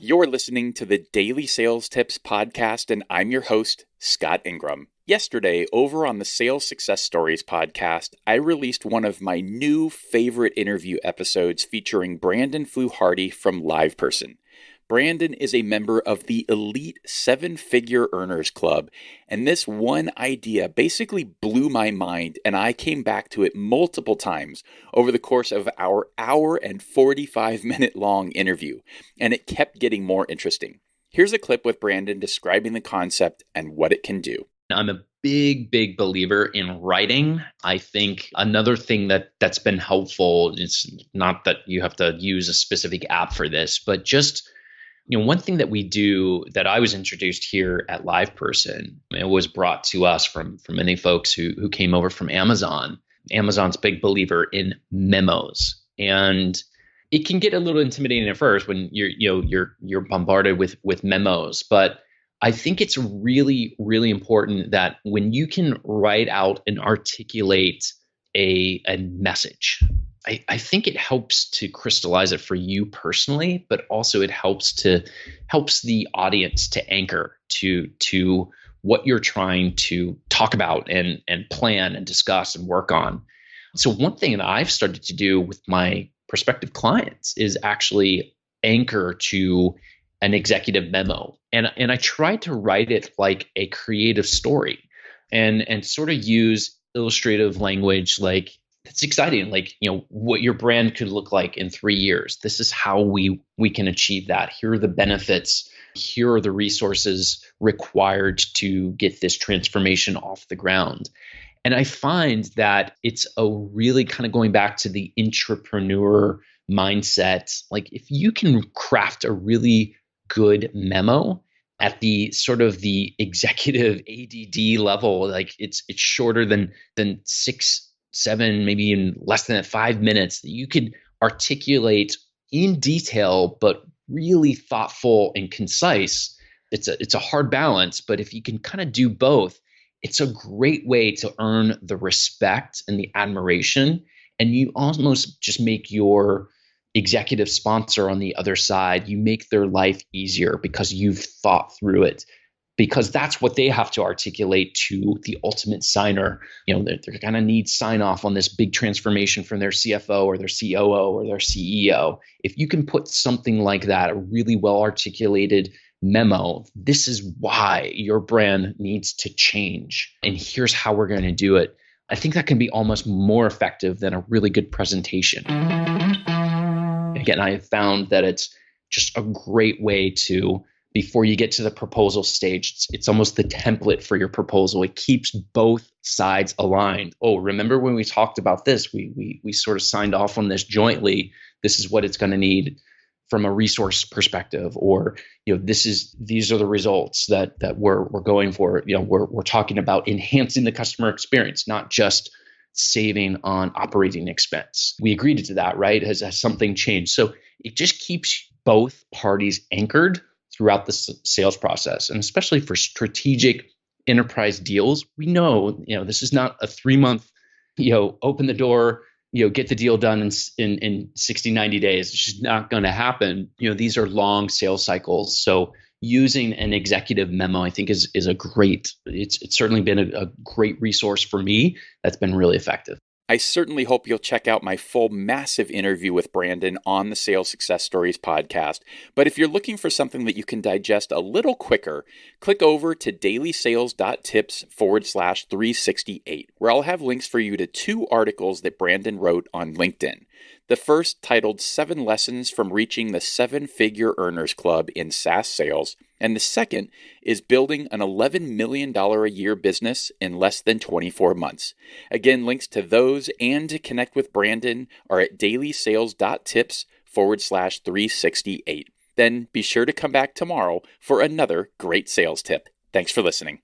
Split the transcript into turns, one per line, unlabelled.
You're listening to the Daily Sales Tips Podcast, and I'm your host, Scott Ingram. Yesterday, over on the Sales Success Stories podcast, I released one of my new favorite interview episodes featuring Brandon Fluharty from LivePerson. Brandon is a member of the elite 7-figure earners club, and this one idea basically blew my mind, and I came back to it multiple times over the course of our hour and 45-minute long interview, and it kept getting more interesting. Here's a clip with Brandon describing the concept and what it can do.
I'm a big believer in writing. I think another thing that's been helpful, it's not that you have to use a specific app for this, but just one thing that we do that I was introduced here at LivePerson, it was brought to us from many folks who came over from Amazon. Amazon's a big believer in memos, and it can get a little intimidating at first when you're bombarded with memos. But I think it's really important that when you can write out and articulate a message, I think it helps to crystallize it for you personally, but also it helps the audience to anchor to what you're trying to talk about and plan and discuss and work on. So one thing that I've started to do with my prospective clients is actually anchor to an executive memo. And I try to write it like a creative story and sort of use illustrative language like, it's exciting, like, what your brand could look like in 3 years. This is how we can achieve that. Here are the benefits. Here are the resources required to get this transformation off the ground. And I find that it's a really kind of going back to the entrepreneur mindset. Like if you can craft a really good memo at the sort of the executive ADD level, like it's shorter than 6, 7, maybe even less than 5 minutes, that you could articulate in detail, but really thoughtful and concise. It's a hard balance, but if you can kind of do both, it's a great way to earn the respect and the admiration. And you almost just make your executive sponsor on the other side, you make their life easier because you've thought through it. Because that's what they have to articulate to the ultimate signer. They're going to need sign off on this big transformation from their CFO or their COO or their CEO. If you can put something like that, a really well articulated memo, this is why your brand needs to change. And here's how we're going to do it. I think that can be almost more effective than a really good presentation. Again, I have found that it's just a great way to, before you get to the proposal stage, it's almost the template for your proposal. It keeps both sides aligned. Oh, remember when we talked about this? We sort of signed off on this jointly. This is what it's going to need from a resource perspective, or these are the results that we're going for. We're talking about enhancing the customer experience, not just saving on operating expense. We agreed to that, right? Has something changed? So it just keeps both parties anchored throughout the sales process. And especially for strategic enterprise deals, we know, this is not a 3-month, open the door, get the deal done in 60, 90 days. It's just not going to happen. These are long sales cycles. So using an executive memo, I think is a great, it's certainly been a great resource for me that's been really effective.
I certainly hope you'll check out my full massive interview with Brandon on the Sales Success Stories podcast. But if you're looking for something that you can digest a little quicker, click over to dailysales.tips/368, where I'll have links for you to 2 articles that Brandon wrote on LinkedIn. The first, titled 7 Lessons from Reaching the 7-Figure Earners Club in SaaS Sales, and the second is Building an $11 million a year business in less than 24 months. Again, links to those and to connect with Brandon are at dailysales.tips/368. Then be sure to come back tomorrow for another great sales tip. Thanks for listening.